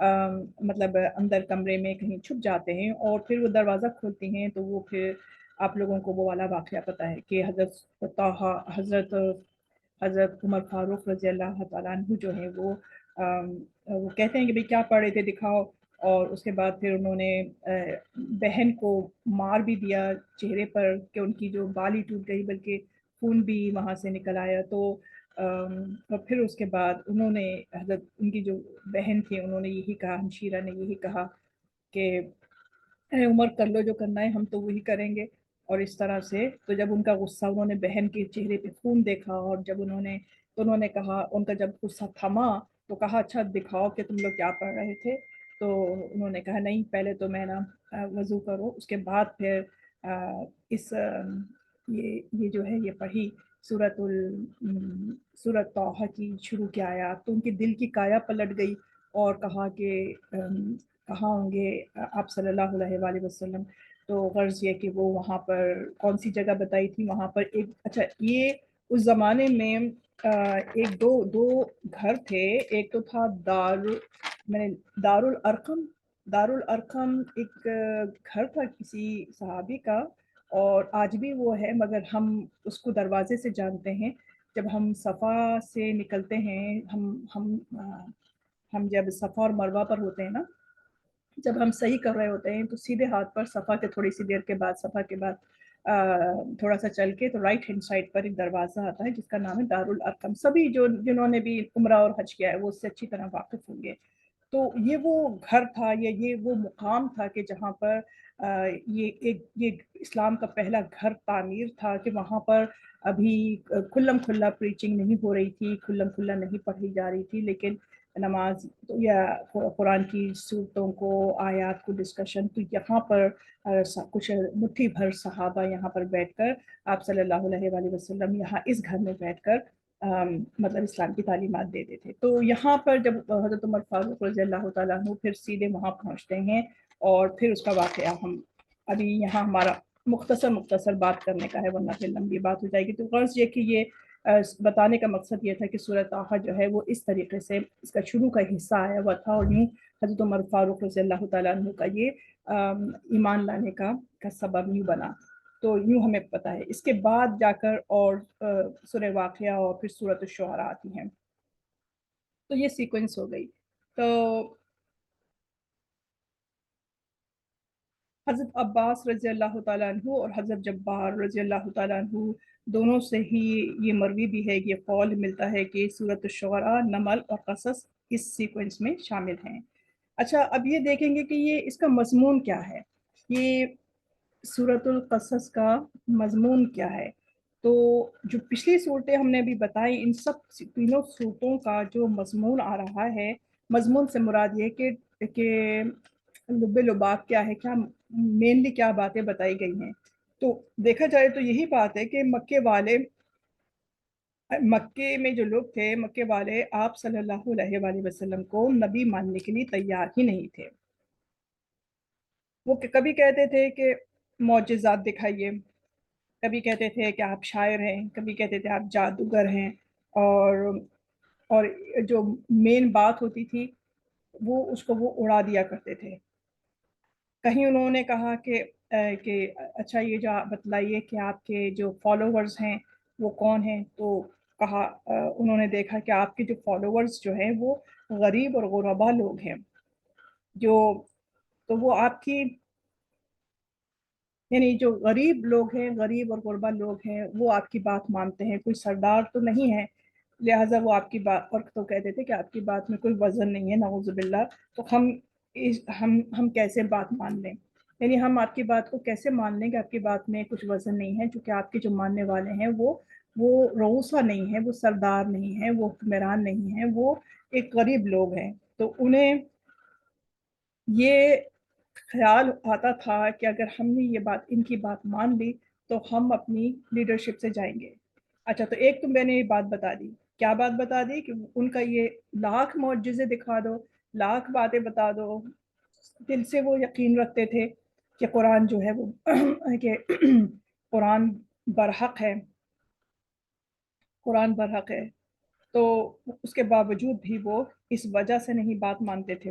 مطلب اندر کمرے میں کہیں چھپ جاتے ہیں اور پھر وہ دروازہ کھولتی ہیں تو وہ پھر آپ لوگوں کو وہ والا واقعہ پتہ ہے کہ حضرت عمر فاروق رضی اللہ تعالیٰ عنہ جو ہیں وہ کہتے ہیں کہ بھئی کیا پڑھے تھے دکھاؤ، اور اس کے بعد پھر انہوں نے بہن کو مار بھی دیا چہرے پر کہ ان کی جو بالی ٹوٹ گئی بلکہ خون بھی وہاں سے نکل آیا. تو اور پھر اس کے بعد انہوں نے حضرت ان کی جو بہن تھی انہوں نے یہی کہا، ہمشیرہ نے یہی کہا کہ اے عمر کر لو جو کرنا ہے، ہم تو وہی کریں گے. اور اس طرح سے تو جب ان کا غصہ انہوں نے بہن کے چہرے پہ خون دیکھا اور جب انہوں نے کہا، ان کا جب غصہ تھما تو کہا اچھا دکھاؤ کہ تم لوگ کیا پڑھ رہے تھے. تو انہوں نے کہا نہیں، پہلے تو میں نا وضو کرو، اس کے بعد پھر یہ جو ہے یہ پڑھی سورۃ طٰہٰ کی شروع کی آیات. تو ان کے دل کی کایا پلٹ گئی اور کہا کہ کہاں ہوں گے آپ صلی اللہ علیہ وآلہ وسلم. تو غرض یہ کہ وہ وہاں پر کون سی جگہ بتائی تھی، وہاں پر ایک اچھا یہ اس زمانے میں ایک دو گھر تھے. ایک تو تھا دار الارقم ایک گھر تھا کسی صحابی کا، اور آج بھی وہ ہے، مگر ہم اس کو دروازے سے جانتے ہیں. جب ہم صفا سے نکلتے ہیں، ہم جب صفا اور مروہ پر ہوتے ہیں نا، جب ہم صحیح کر رہے ہوتے ہیں تو سیدھے ہاتھ پر صفا کے تھوڑی سی دیر کے بعد، صفا کے بعد تھوڑا سا چل کے تو رائٹ ہینڈ سائڈ پر ایک دروازہ آتا ہے جس کا نام ہے دارالارقم. سبھی جنہوں نے بھی عمرہ اور حج کیا ہے وہ اس سے اچھی طرح واقف ہوں گے. تو یہ وہ گھر تھا یا یہ وہ مقام تھا کہ جہاں پر یہ اسلام کا پہلا گھر تعمیر تھا کہ وہاں پر ابھی کھلم کھلا پریچنگ نہیں ہو رہی تھی، کھلم کھلا نہیں پڑھی جا رہی تھی، لیکن نماز یا قرآن کی صورتوں کو، آیات کو ڈسکشن. تو یہاں پر کچھ مٹھی بھر صحابہ یہاں پر بیٹھ کر آپ صلی اللہ علیہ وآلہ وسلم یہاں اس گھر میں بیٹھ کر مطلب اسلام کی تعلیمات دیتے تھے. تو یہاں پر جب حضرت عمر فاروق رضی اللہ تعالیٰ عنہ پھر سیدھے وہاں پہنچتے ہیں اور پھر اس کا واقعہ ہم ابھی یہاں ہمارا مختصر بات کرنے کا ہے، ورنہ پھر لمبی بات ہو جائے گی. تو غرض یہ کہ یہ بتانے کا مقصد یہ تھا کہ سورۃ طٰہٰ جو ہے وہ اس طریقے سے اس کا شروع کا حصہ آیا ہوا تھا، اور یوں حضرت عمر فاروق رضی اللہ تعالیٰ عنہ کا یہ ایمان لانے کا سبب یوں بنا. تو یوں ہمیں پتہ ہے. اس کے بعد جا کر اور سورہ واقعہ اور پھر سورۃ الشعراء آتی ہیں. تو یہ سیکوینس ہو گئی. تو حضرت عباس رضی اللہ تعالیٰ عنہ اور حضرت جبار رضی اللہ تعالیٰ عنہ دونوں سے ہی یہ مروی بھی ہے، یہ قول ملتا ہے کہ سورۃ الشعراء، نمل اور قصص اس سیکوینس میں شامل ہیں. اچھا اب یہ دیکھیں گے کہ یہ اس کا مضمون کیا ہے. یہ سورۃ القصص کا مضمون کیا ہے. تو جو پچھلی صورتیں ہم نے ابھی بتائی، ان سب تینوں صورتوں کا جو مضمون آ رہا ہے، مضمون سے مراد یہ کہ لب لباب کیا ہے، کیا مینلی کیا باتیں بتائی گئی ہیں. تو دیکھا جائے تو یہی بات ہے کہ مکے میں جو لوگ تھے، مکے والے آپ صلی اللہ علیہ وآلہ وسلم کو نبی ماننے کے لیے تیار ہی نہیں تھے. وہ کبھی کہتے تھے کہ معجزات دکھائیے، کبھی کہتے تھے کہ آپ شاعر ہیں، کبھی کہتے تھے آپ جادوگر ہیں، اور جو مین بات ہوتی تھی وہ اس کو وہ اڑا دیا کرتے تھے. کہیں انہوں نے کہا کہ اچھا یہ جو آپ بتلائیے کہ آپ کے جو فالوورز ہیں وہ کون ہیں. تو کہا انہوں نے دیکھا کہ آپ کے جو فالوورز جو ہیں وہ غریب اور غربا لوگ ہیں، تو وہ آپ کی یعنی جو غریب لوگ ہیں، غریب اور غربا لوگ ہیں، وہ آپ کی بات مانتے ہیں، کوئی سردار تو نہیں ہے، لہٰذا وہ آپ کی بات، اور تو کہتے تھے کہ آپ کی بات میں کوئی وزن نہیں ہے، نعوذ باللہ. تو ہم کیسے بات مان لیں، یعنی ہم آپ کی بات کو کیسے مان لیں کہ آپ کی بات میں کچھ وزن نہیں ہے، چونکہ آپ کے جو ماننے والے ہیں وہ رؤسا نہیں ہے، وہ سردار نہیں ہے، وہ حکمران نہیں ہے، وہ ایک غریب لوگ ہیں. تو انہیں یہ خیال آتا تھا کہ اگر ہم نے یہ بات، ان کی بات مان لی تو ہم اپنی لیڈرشپ سے جائیں گے. اچھا تو ایک تو میں نے یہ بات بتا دی، کیا بات بتا دی کہ ان کا یہ لاکھ معجزے دکھا دو، لاکھ باتیں بتا دو، دل سے وہ یقین رکھتے تھے کہ قرآن جو ہے وہ کہ قرآن برحق ہے، قرآن برحق ہے. تو اس کے باوجود بھی وہ اس وجہ سے نہیں بات مانتے تھے.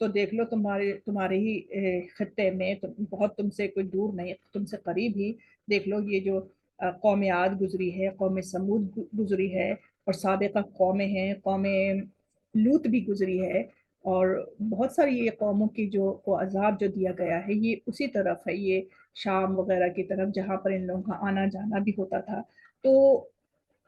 تو دیکھ لو تمہارے ہی خطے میں بہت تم سے کوئی دور نہیں، تم سے قریب ہی دیکھ لو یہ جو قوم عاد گزری ہے، قوم سمود گزری ہے، اور سابقہ قومیں ہیں، قوم لوط بھی گزری ہے، اور بہت ساری یہ قوموں کی جو کو عذاب جو دیا گیا ہے یہ اسی طرف ہے، یہ شام وغیرہ کی طرف جہاں پر ان لوگوں کا آنا جانا بھی ہوتا تھا۔ تو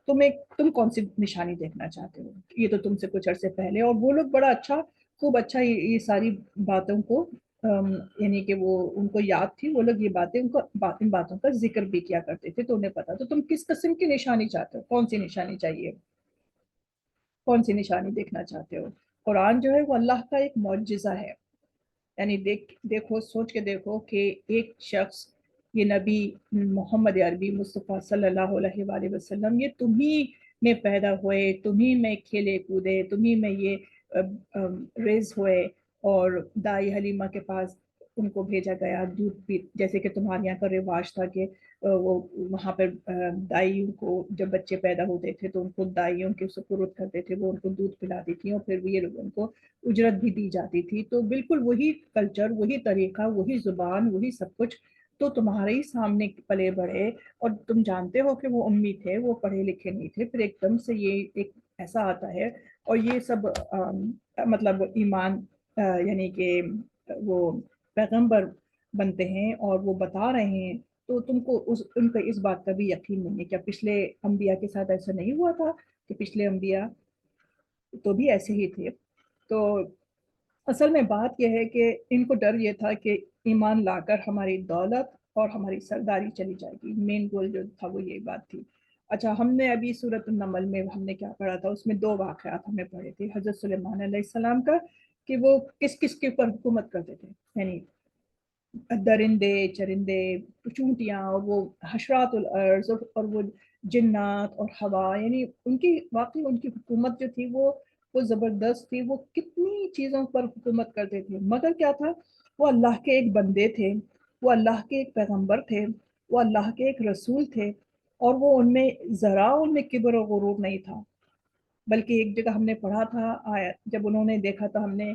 تم کون سی نشانی دیکھنا چاہتے ہو؟ یہ تو تم سے کچھ عرصے پہلے، اور وہ لوگ بڑا اچھا، خوب اچھا یہ ساری باتوں کو یعنی کہ وہ ان کو یاد تھی، وہ لوگ یہ باتیں ان باتوں کا ذکر بھی کیا کرتے تھے، تو انہیں پتا۔ تو تم کس قسم کی نشانی چاہتے ہو؟ کون سی نشانی چاہیے؟ کون سی نشانی دیکھنا چاہتے ہو؟ قرآن جو ہے وہ اللہ کا ایک معجزہ ہے، یعنی دیکھو، سوچ کے دیکھو کہ ایک شخص، یہ نبی محمد عربی مصطفیٰ صلی اللہ علیہ وآلہ وسلم، یہ تمہیں میں پیدا ہوئے، تمہیں میں کھیلے کودے، تمہیں میں یہ ریز ہوئے، اور دائی حلیمہ کے پاس ان کو بھیجا گیا دودھ پی، جیسے کہ تمہارے یہاں کا رواج تھا کہ وہ وہاں پر دائیوں کو جب بچے پیدا ہوتے تھے تو ان کو دائیوں کے سپرد کرتے تھے، وہ ان کو دودھ پلاتی تھیں، اور پھر یہ لوگ ان کو اجرت بھی دی جاتی تھی۔ تو بالکل وہی کلچر، وہی طریقہ، وہی زبان، وہی سب کچھ تو تمہارے ہی سامنے پلے بڑھے، اور تم جانتے ہو کہ وہ امی تھے، وہ پڑھے لکھے نہیں تھے، پھر ایک دم سے یہ ایک ایسا آتا ہے، اور یہ سب مطلب ایمان یعنی کہ وہ پیغمبر بنتے ہیں اور وہ بتا رہے ہیں، تو تم کو ان کا اس بات کا بھی یقین نہیں ہے؟ کیا پچھلے انبیاء کے ساتھ ایسا نہیں ہوا تھا کہ پچھلے انبیاء تو بھی ایسے ہی تھے؟ تو اصل میں بات یہ ہے کہ ان کو ڈر یہ تھا کہ ایمان لا کر ہماری دولت اور ہماری سرداری چلی جائے گی، مین گول جو تھا وہ یہی بات تھی۔ اچھا، ہم نے ابھی سورۃ النمل میں ہم نے کیا پڑھا تھا، اس میں دو واقعات ہم نے پڑھے تھے حضرت سلیمان علیہ السلام کا، کہ وہ کس کس کے اوپر حکومت کرتے تھے، یعنی درندے، چرندے، چونٹیاں، اور وہ حشرات الارض، اور وہ جنات اور ہوا، یعنی ان کی واقعی ان کی حکومت جو تھی وہ زبردست تھی، وہ کتنی چیزوں پر حکومت کرتے تھے، مگر کیا تھا، وہ اللہ کے ایک بندے تھے، وہ اللہ کے ایک پیغمبر تھے، وہ اللہ کے ایک رسول تھے، اور وہ ان میں کبر و غرور نہیں تھا، بلکہ ایک جگہ ہم نے پڑھا تھا آیت، جب انہوں نے دیکھا تھا ہم نے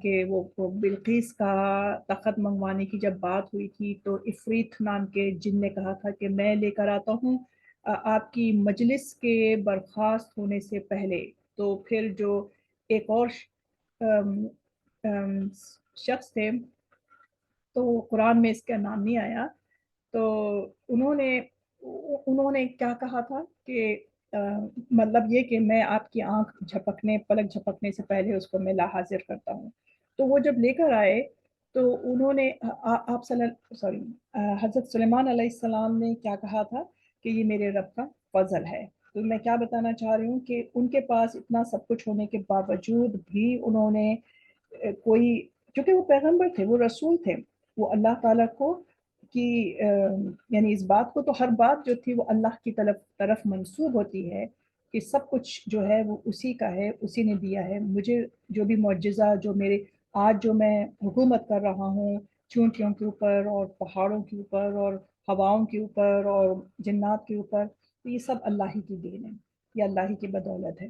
کہ وہ بلقیس کا تخت منگوانے کی جب بات ہوئی تھی، تو عفریت نام کے جن نے کہا تھا کہ میں لے کر آتا ہوں آپ کی مجلس کے برخاست ہونے سے پہلے، تو پھر جو ایک اور شخص تھے، تو قرآن میں اس کا نام نہیں آیا، تو انہوں نے کیا کہا تھا کہ مطلب یہ کہ میں آپ کی آنکھ جھپکنے، پلک جھپکنے سے پہلے اس کو میں لا حاضر کرتا ہوں۔ تو وہ جب لے کر آئے تو انہوں نے آپ سوری حضرت سلیمان علیہ السلام نے کیا کہا تھا کہ یہ میرے رب کا فضل ہے۔ تو میں کیا بتانا چاہ رہی ہوں کہ ان کے پاس اتنا سب کچھ ہونے کے باوجود بھی انہوں نے کوئی، چونکہ وہ پیغمبر تھے، وہ رسول تھے، وہ اللہ تعالیٰ کو کی یعنی اس بات کو تو ہر بات جو تھی وہ اللہ کی طرف منسوب ہوتی ہے کہ سب کچھ جو ہے وہ اسی کا ہے، اسی نے دیا ہے مجھے، جو بھی معجزہ جو میرے آج جو میں حکومت کر رہا ہوں چونٹیوں کے اوپر اور پہاڑوں کے اوپر اور ہواؤں کے اوپر اور جنات کے اوپر، تو یہ سب اللہ ہی کی دین ہے، یہ اللہ ہی کی بدولت ہے۔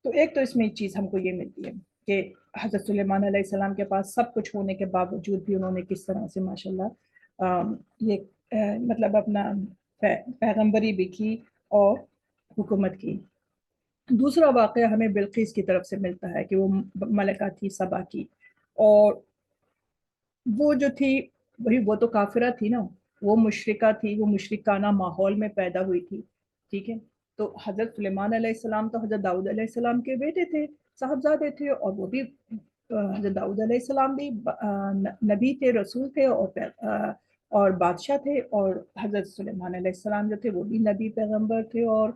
تو ایک تو اس میں ایک چیز ہم کو یہ ملتی ہے کہ حضرت سلیمان علیہ السلام کے پاس سب کچھ ہونے کے باوجود بھی انہوں نے کس طرح سے ماشاءاللہ یہ مطلب اپنا پیغمبری بھی کی اور حکومت کی۔ دوسرا واقعہ ہمیں بلقیس کی طرف سے ملتا ہے کہ وہ ملکہ تھی سبا کی، اور وہ جو تھی وہی، وہ تو کافرہ تھی نا، وہ مشرکہ تھی، وہ مشرکانہ ماحول میں پیدا ہوئی تھی، ٹھیک ہے۔ تو حضرت سلیمان علیہ السلام تو حضرت داؤد علیہ السلام کے بیٹے تھے، صاحبزادے تھے، اور وہ بھی حضرت داؤد علیہ السلام بھی نبی تھے، رسول تھے، اور بادشاہ تھے، اور حضرت سلیمان علیہ السلام جو تھے وہ بھی نبی پیغمبر تھے اور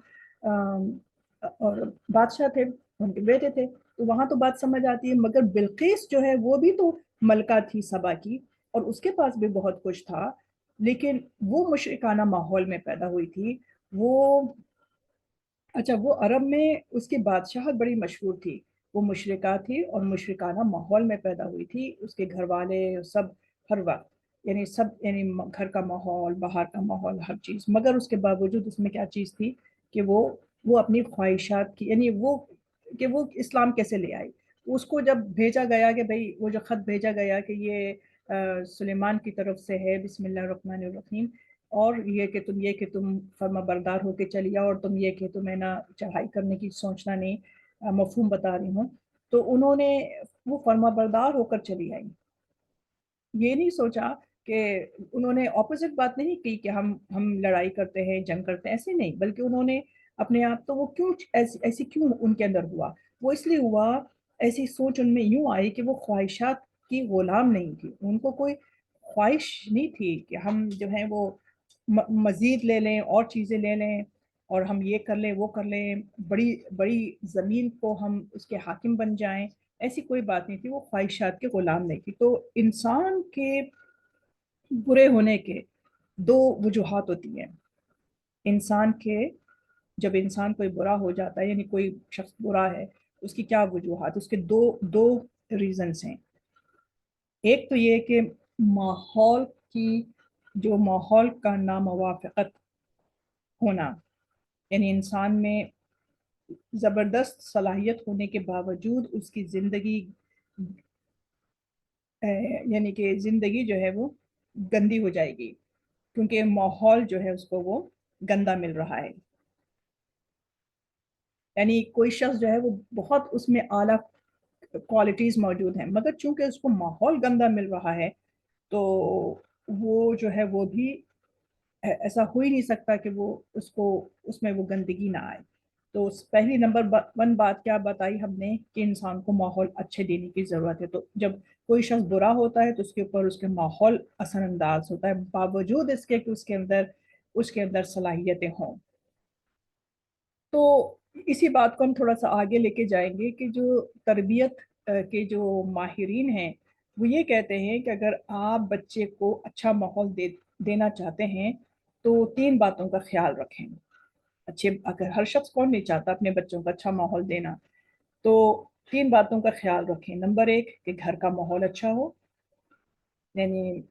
بادشاہ تھے، ان کے بیٹے تھے، تو وہاں تو بات سمجھ آتی ہے۔ مگر بلقیس جو ہے وہ بھی تو ملکہ تھی سبا کی، اور اس کے پاس بھی بہت کچھ تھا، لیکن وہ مشرکانہ ماحول میں پیدا ہوئی تھی۔ وہ اچھا، وہ عرب میں اس کی بادشاہت بڑی مشہور تھی، وہ مشرکہ تھی اور مشرکانہ ماحول میں پیدا ہوئی تھی، اس کے گھر والے سب ہر وقت یعنی گھر کا ماحول، باہر کا ماحول، ہر چیز، مگر اس کے باوجود اس میں کیا چیز تھی کہ وہ اپنی خواہشات کی، یعنی وہ کہ وہ اسلام کیسے لے آئی، اس کو جب بھیجا گیا کہ بھئی وہ جو خط بھیجا گیا کہ یہ سلیمان کی طرف سے ہے، بسم اللہ الرحمن الرحیم، اور یہ کہ تم فرما بردار ہو کے چلی آؤ، اور تم یہ کہ تمہیں نہ چڑھائی کرنے کی سوچنا نہیں، مفہوم بتا رہی ہوں، تو انہوں نے وہ فرما بردار ہو کر چلی آئی. یہ نہیں سوچا کہ انہوں نے اپوزٹ بات نہیں کی کہ ہم لڑائی کرتے ہیں، جنگ کرتے ہیں، ایسے نہیں، بلکہ انہوں نے اپنے آپ تو وہ کیوں ایسی کیوں ان کے اندر ہوا، وہ اس لیے ہوا، ایسی سوچ ان میں یوں آئی کہ وہ خواہشات کی غلام نہیں تھی، ان کو کوئی خواہش نہیں تھی کہ ہم جو ہیں وہ مزید لے لیں اور چیزیں لے لیں اور ہم یہ کر لیں وہ کر لیں، بڑی بڑی زمین کو ہم اس کے حاکم بن جائیں، ایسی کوئی بات نہیں تھی، وہ خواہشات کے غلام نہیں تھی. تو انسان کے برے ہونے کے دو وجوہات ہوتی ہیں. انسان کے جب انسان کوئی برا ہو جاتا ہے، یعنی کوئی شخص برا ہے، اس کی کیا وجوہات، اس کے دو ریزنز ہیں. ایک تو یہ کہ ماحول کی جو ماحول کا ناموافقت ہونا، یعنی انسان میں زبردست صلاحیت ہونے کے باوجود اس کی زندگی یعنی کہ زندگی جو ہے وہ گندی ہو جائے گی کیونکہ ماحول جو ہے اس کو وہ گندا مل رہا ہے. یعنی کوئی شخص جو ہے وہ بہت اس میں اعلیٰ کوالٹیز موجود ہیں، مگر چونکہ اس کو ماحول گندا مل رہا ہے تو وہ جو ہے وہ بھی ایسا ہو ہی نہیں سکتا کہ وہ اس میں وہ گندگی نہ آئے. تو پہلی نمبر 1 بات کیا بتائی ہم نے کہ انسان کو ماحول اچھے دینے کی ضرورت ہے. تو جب کوئی شخص برا ہوتا ہے تو اس کے اوپر اس کے ماحول اثر انداز ہوتا ہے، باوجود اس کے کہ اس کے اندر صلاحیتیں ہوں. تو اسی بات کو ہم تھوڑا سا آگے لے کے جائیں گے کہ جو تربیت کے جو ماہرین ہیں وہ یہ کہتے ہیں کہ اگر آپ بچے کو اچھا ماحول دینا چاہتے ہیں تو 3 باتوں کا خیال رکھیں. اگر ہر شخص کون نہیں چاہتا اپنے بچوں کا اچھا ماحول دینا، تو 3 باتوں کا خیال رکھیں. نمبر 1 کہ گھر کا ماحول اچھا ہو، یعنی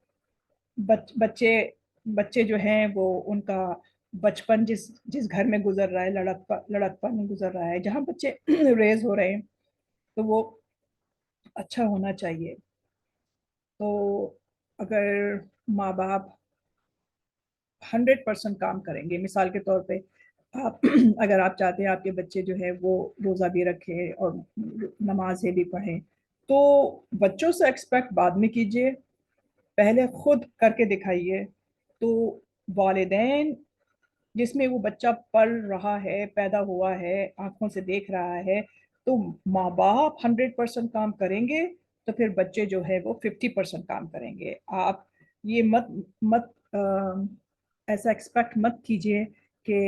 بچے جو ہیں وہ ان کا بچپن جس گھر میں گزر رہا ہے، لڑکپن گزر رہا ہے، جہاں بچے ریز ہو رہے ہیں تو وہ اچھا ہونا چاہیے. تو اگر ماں باپ 100% کام کریں گے، مثال کے طور پہ اگر آپ چاہتے ہیں آپ کے بچے جو ہے وہ روزہ بھی رکھیں اور نمازیں بھی پڑھیں، تو بچوں سے ایکسپیکٹ بعد میں کیجئے، پہلے خود کر کے دکھائیے. تو والدین جس میں وہ بچہ پڑھ رہا ہے، پیدا ہوا ہے، آنکھوں سے دیکھ رہا ہے، تو ماں باپ 100% کام کریں گے تو پھر بچے جو ہے وہ 50% کام کریں گے. آپ یہ مت ایسا ایکسپیکٹ مت کیجئے کہ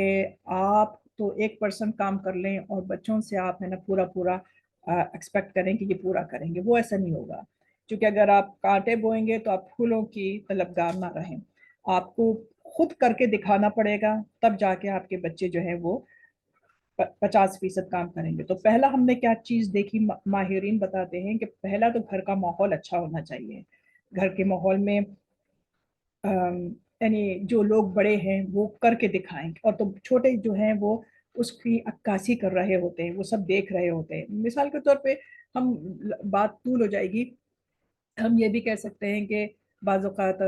آپ تو 1% کام کر لیں اور بچوں سے آپ ہے نا پورا ایکسپیکٹ کریں کہ یہ پورا کریں گے. وہ ایسا نہیں ہوگا، کیونکہ اگر آپ کانٹے بوئیں گے تو آپ پھولوں کی طلبگار نہ رہیں. آپ کو خود کر کے دکھانا پڑے گا، تب جا کے آپ کے بچے جو ہیں وہ 50% کام کریں گے. تو پہلا ہم نے کیا چیز دیکھی، ماہرین بتاتے ہیں کہ پہلا تو گھر کا ماحول اچھا ہونا چاہیے. گھر کے ماحول میں یعنی جو لوگ بڑے ہیں وہ کر کے دکھائیں، اور تو چھوٹے جو ہیں وہ اس کی عکاسی کر رہے ہوتے ہیں، وہ سب دیکھ رہے ہوتے ہیں. مثال کے طور پہ ہم بات طول ہو جائے گی، ہم یہ بھی کہہ سکتے ہیں کہ بعض اوقات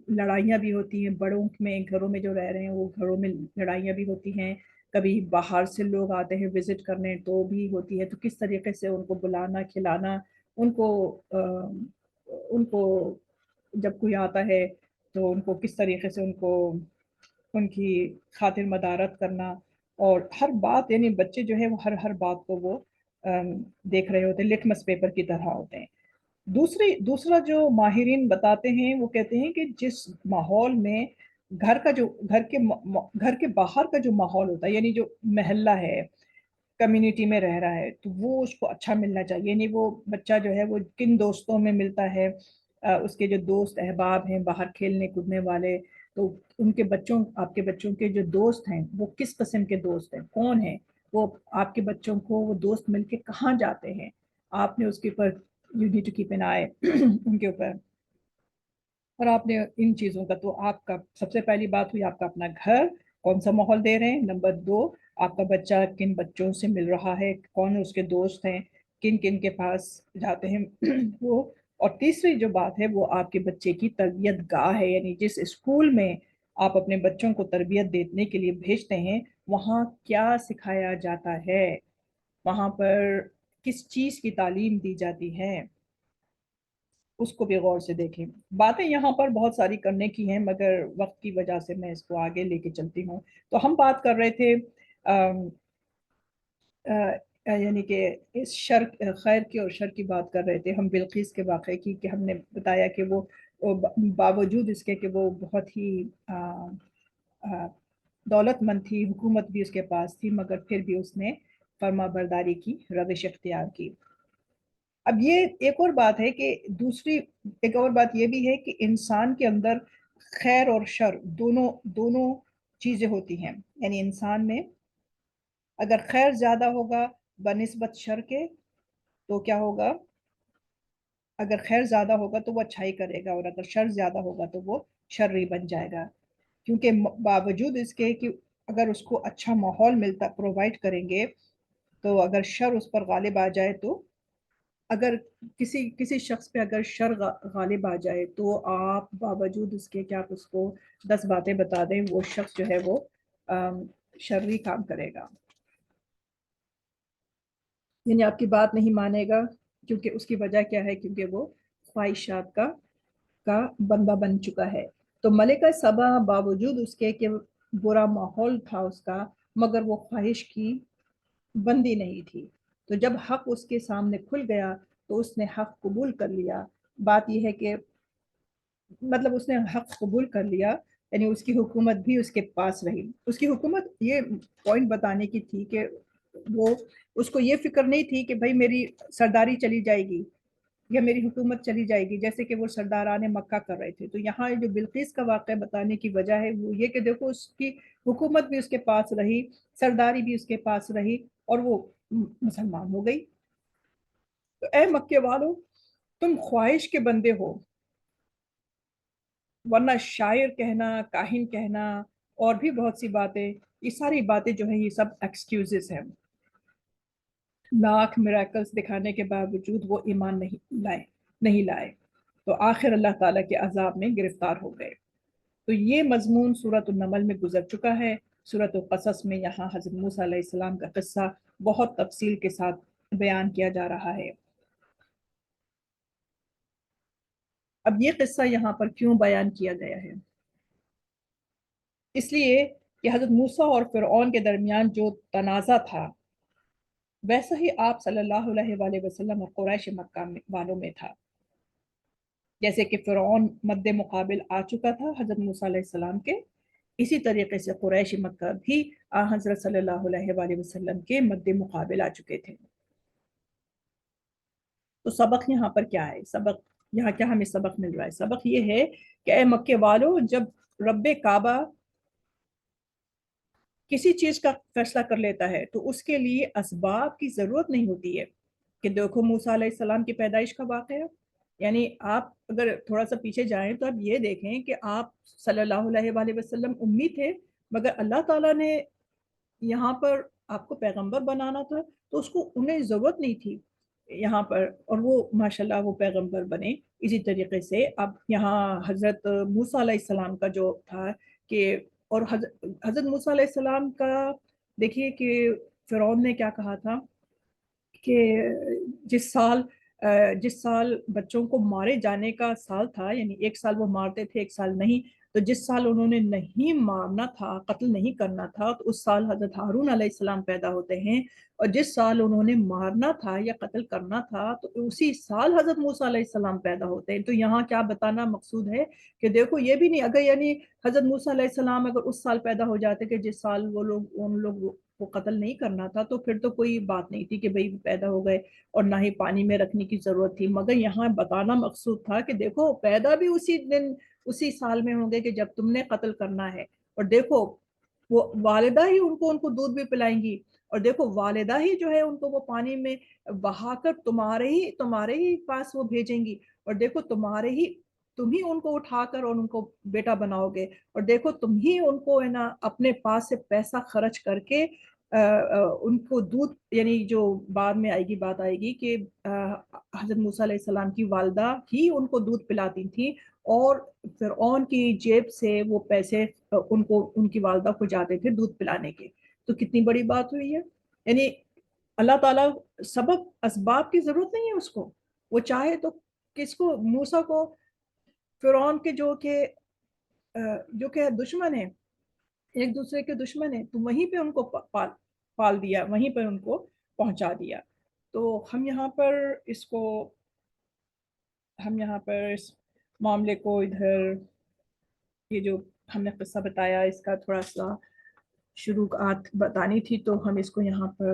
لڑائیاں بھی ہوتی ہیں بڑوں میں، گھروں میں جو رہ رہے ہیں وہ گھروں میں لڑائیاں بھی ہوتی ہیں. کبھی باہر سے لوگ آتے ہیں وزٹ کرنے تو بھی ہوتی ہے. تو کس طریقے سے ان کو بلانا، کھلانا، ان کو جب کوئی آتا ہے تو ان کو کس طریقے سے ان کی خاطر مدارت کرنا، اور ہر بات، یعنی بچے جو ہے وہ ہر بات کو وہ دیکھ رہے ہوتے ہیں، لٹمس پیپر کی طرح ہوتے ہیں. دوسرا جو ماہرین بتاتے ہیں وہ کہتے ہیں کہ جس ماحول میں گھر کے باہر کا جو ماحول ہوتا ہے، یعنی جو محلہ ہے، کمیونٹی میں رہ رہا ہے، تو وہ اس کو اچھا ملنا چاہیے. یعنی وہ بچہ جو ہے وہ کن دوستوں میں ملتا ہے، اس کے جو دوست احباب ہیں باہر کھیلنے کودنے والے، تو آپ کے بچوں کے جو دوست ہیں وہ کس قسم کے دوست ہیں، کون ہیں وہ، آپ کے بچوں کو وہ دوست مل کے کہاں جاتے ہیں، آپ نے اس کے اوپر you need to keep an eye on کے اوپر. اور آپ نے ان چیزوں کا، تو آپ کا سب سے پہلی بات ہوئی آپ کا اپنا گھر کون سا ماحول دے رہے ہیں. نمبر 2 آپ کا بچہ کن بچوں سے مل رہا ہے، کون اس کے دوست ہیں. کن کن کے پاس جاتے ہیں وہ. اور تیسری جو بات ہے وہ آپ کے بچے کی تربیت گاہ ہے، یعنی جس اسکول میں آپ اپنے بچوں کو تربیت دینے کے لیے بھیجتے ہیں وہاں کیا سکھایا جاتا ہے، وہاں پر کس چیز کی تعلیم دی جاتی ہے، اس کو بھی غور سے دیکھیں. باتیں یہاں پر بہت ساری کرنے کی ہیں مگر وقت کی وجہ سے میں اس کو آگے لے کے چلتی ہوں. تو ہم بات کر رہے تھے یعنی کہ اس شر خیر کی اور شر کی بات کر رہے تھے ہم بلقیس کے واقعے کی، کہ ہم نے بتایا کہ وہ باوجود اس کے کہ وہ بہت ہی دولت مند تھی، حکومت بھی اس کے پاس تھی، مگر پھر بھی اس نے فرما برداری کی روش اختیار کی. اب یہ ایک اور بات ہے کہ ایک اور بات یہ بھی ہے کہ انسان کے اندر خیر اور شر دونوں چیزیں ہوتی ہیں. یعنی انسان میں اگر خیر زیادہ ہوگا بنسبت شر کے تو کیا ہوگا، اگر خیر زیادہ ہوگا تو وہ اچھائی کرے گا، اور اگر شر زیادہ ہوگا تو وہ شرری بن جائے گا. کیونکہ باوجود اس کے کہ اگر اس کو اچھا ماحول ملتا پرووائڈ کریں گے تو اگر شر اس پر غالب آ جائے تو اگر کسی شخص پہ اگر شر غالب آ جائے تو آپ باوجود اس کے کہ آپ اس کو 10 باتیں بتا دیں وہ شخص جو ہے وہ شرری کام کرے گا، یعنی آپ کی بات نہیں مانے گا. کیونکہ اس کی وجہ کیا ہے، کیونکہ وہ خواہشات کا بندہ بن چکا ہے. تو ملکہ سبا باوجود اس کے کہ برا ماحول تھا اس کا مگر وہ خواہش کی بندی نہیں تھی. تو جب حق اس کے سامنے کھل گیا تو اس نے حق قبول کر لیا. بات یہ ہے کہ مطلب اس نے حق قبول کر لیا، یعنی اس کی حکومت بھی اس کے پاس رہی. اس کی حکومت یہ پوائنٹ بتانے کی تھی کہ وہ اس کو یہ فکر نہیں تھی کہ بھائی میری سرداری چلی جائے گی یا میری حکومت چلی جائے گی جیسے کہ وہ سرداران مکہ کر رہے تھے. تو یہاں جو بلقیس کا واقعہ بتانے کی وجہ ہے وہ یہ کہ دیکھو اس کی حکومت بھی اس کے پاس رہی، سرداری بھی اس کے پاس رہی، اور وہ مسلمان ہو گئی. تو اے مکے والو تم خواہش کے بندے ہو، ورنہ شاعر کہنا، کاہن کہنا اور بھی بہت سی باتیں، یہ ساری باتیں جو ہیں یہ سب ایکسکیوزز ہیں. لاکھ میراکلز دکھانے کے باوجود وہ ایمان نہیں لائے تو آخر اللہ تعالیٰ کے عذاب میں گرفتار ہو گئے. تو یہ مضمون سورۃ النمل میں گزر چکا ہے. سورۃ القصص میں یہاں حضرت موسیٰ علیہ السلام کا قصہ بہت تفصیل کے ساتھ بیان کیا جا رہا ہے. اب یہ قصہ یہاں پر کیوں بیان کیا گیا ہے؟ اس لیے کہ حضرت موسیٰ اور فرعون کے درمیان جو تنازع تھا ویسا ہی آپ صلی اللہ علیہ وآلہ وسلم اور قریش مکہ والوں میں تھا. جیسے کہ فرعون مد مقابل آ چکا تھا حضرت موسیٰ علیہ السلام کے، اسی طریقے سے قریش مکہ بھی حضرت صلی اللہ علیہ وآلہ وسلم کے مد مقابل آ چکے تھے. تو سبق یہاں پر کیا ہے؟ یہاں کیا ہمیں سبق مل رہا ہے؟ سبق یہ ہے کہ اے مکے والو جب رب کعبہ کسی چیز کا فیصلہ کر لیتا ہے تو اس کے لیے اسباب کی ضرورت نہیں ہوتی ہے. کہ دیکھو موسیٰ علیہ السلام کی پیدائش کا واقعہ، یعنی آپ اگر تھوڑا سا پیچھے جائیں تو آپ یہ دیکھیں کہ آپ صلی اللہ علیہ وآلہ وسلم امی تھے مگر اللہ تعالیٰ نے یہاں پر آپ کو پیغمبر بنانا تھا تو اس کو انہیں ضرورت نہیں تھی یہاں پر، اور وہ ماشاءاللہ وہ پیغمبر بنے. اسی طریقے سے اب یہاں حضرت موسیٰ علیہ السلام کا جو تھا کہ اور حضرت موسیٰ علیہ السلام کا دیکھیے کہ فرعون نے کیا کہا تھا کہ جس سال بچوں کو مارے جانے کا سال تھا، یعنی ایک سال وہ مارتے تھے ایک سال نہیں، تو جس سال انہوں نے نہیں مارنا تھا، قتل نہیں کرنا تھا، تو اس سال حضرت ہارون علیہ السلام پیدا ہوتے ہیں. اور جس سال انہوں نے مارنا تھا یا قتل کرنا تھا تو اسی سال حضرت موسیٰ علیہ السلام پیدا ہوتے ہیں. تو یہاں کیا بتانا مقصود ہے کہ دیکھو یہ بھی نہیں، اگر یعنی حضرت موسیٰ علیہ السلام اگر اس سال پیدا ہو جاتے کہ جس سال ان لوگ کو قتل نہیں کرنا تھا تو پھر تو کوئی بات نہیں تھی کہ بھئی پیدا ہو گئے اور نہ ہی پانی میں رکھنے کی ضرورت تھی. مگر یہاں بتانا مقصود تھا کہ دیکھو پیدا بھی اسی دن اسی سال میں ہوں گے کہ جب تم نے قتل کرنا ہے، اور دیکھو وہ والدہ ہی ان کو دودھ بھی پلائیں گی، اور دیکھو والدہ ہی جو ہے ان کو وہ پانی میں بہا کر تمہارے ہی پاس وہ بھیجیں گی، اور دیکھو تم ہی ان کو اٹھا کر اور ان کو بیٹا بناؤ گے، اور دیکھو تم ہی ان کو ہے نا اپنے پاس سے پیسہ خرچ کر کے ان کو دودھ یعنی جو بعد میں آئے گی بات آئے گی کہ حضرت موسیٰ علیہ السلام کی والدہ ہی ان کو دودھ پلاتی تھی اور فرعون کی جیب سے وہ پیسے ان کی والدہ کو جاتے تھے دودھ پلانے کے. تو کتنی بڑی بات ہوئی ہے. یعنی اللہ تعالیٰ سبب اسباب کی ضرورت نہیں ہے اس کو. وہ چاہے تو کس کو موسیٰ کو فرعون کے جو کہ دشمن ہیں ایک دوسرے کے دشمن ہیں تو وہیں پہ ان کو پال دیا وہیں پر ان کو پہنچا دیا. تو ہم یہاں پر اس معاملے کو ادھر یہ جو ہم نے قصہ بتایا اس کا تھوڑا سا شروعات بتانی تھی تو ہم اس کو یہاں پر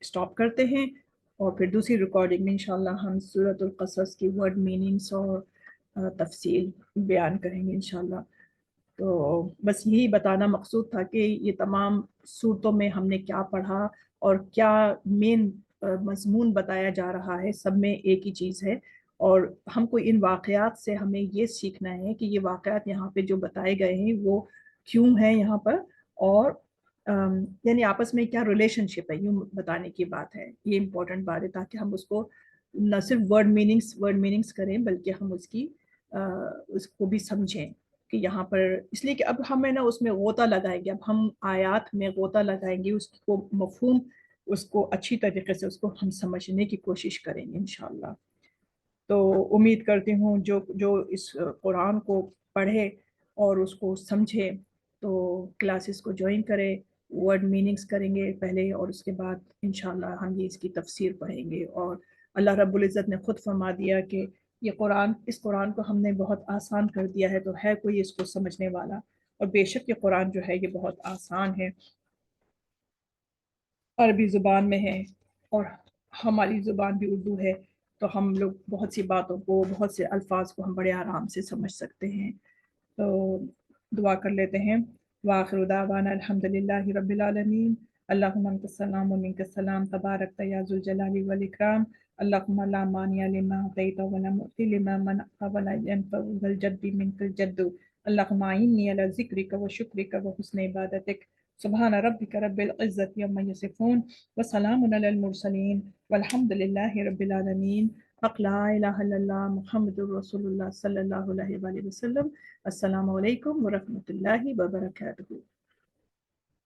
سٹاپ کرتے ہیں اور پھر دوسری ریکارڈنگ میں انشاءاللہ ہم سورۃ القصص کی ورڈ میننگز اور تفصیل بیان کریں گے انشاءاللہ. تو بس یہی بتانا مقصود تھا کہ یہ تمام صورتوں میں ہم نے کیا پڑھا اور کیا مین مضمون بتایا جا رہا ہے سب میں ایک ہی چیز ہے. اور ہم کو ان واقعات سے ہمیں یہ سیکھنا ہے کہ یہ واقعات یہاں پہ جو بتائے گئے ہیں وہ کیوں ہیں یہاں پر اور یعنی آپس میں کیا ریلیشن شپ ہے یوں بتانے کی بات ہے. یہ امپورٹنٹ بات ہے تاکہ ہم اس کو نہ صرف ورڈ میننگز کریں بلکہ ہم اس کو بھی سمجھیں کہ یہاں پر اس لیے کہ اب ہمیں نا اس میں غوطہ لگائیں گے. اب ہم آیات میں غوطہ لگائیں گے اس کو مفہوم اس کو اچھی طریقے سے اس کو ہم سمجھنے کی کوشش کریں گے انشاءاللہ. تو امید کرتی ہوں جو اس قرآن کو پڑھے اور اس کو سمجھے تو کلاسز کو جوائن کرے ورڈ میننگز کریں گے پہلے اور اس کے بعد انشاءاللہ ہم یہ اس کی تفسیر پڑھیں گے. اور اللہ رب العزت نے خود فرما دیا کہ اس قرآن کو ہم نے بہت آسان کر دیا ہے تو ہے کوئی اس کو سمجھنے والا. اور بے شک یہ قرآن جو ہے یہ بہت آسان ہے عربی زبان میں ہے اور ہماری زبان بھی اردو ہے تو ہم لوگ بہت سی باتوں کو بہت سے الفاظ کو ہم بڑے آرام سے سمجھ سکتے ہیں. تو دعا کر لیتے ہیں. وآخر دعوانا الحمدللہ رب العالمین. اللہم انت السلام و منک السلام تبارک یا ذو الجلال والاکرام. اللہم لا مانع لما اعطیت ولا معطی لما منعت ولا ينفع ذا الجد منک الجد. اللہم اعنی علی ذکرک و شکرک و حسن عبادتک. سبحان ربک رب العزة عما یصفون وسلام علی المرسلین والحمد للہ رب العالمین. حق لا الہ الا اللہ محمد رسول اللہ صلی اللہ علیہ وآلہ وسلم. السلام علیکم ورحمۃ اللہ وبرکاتہ.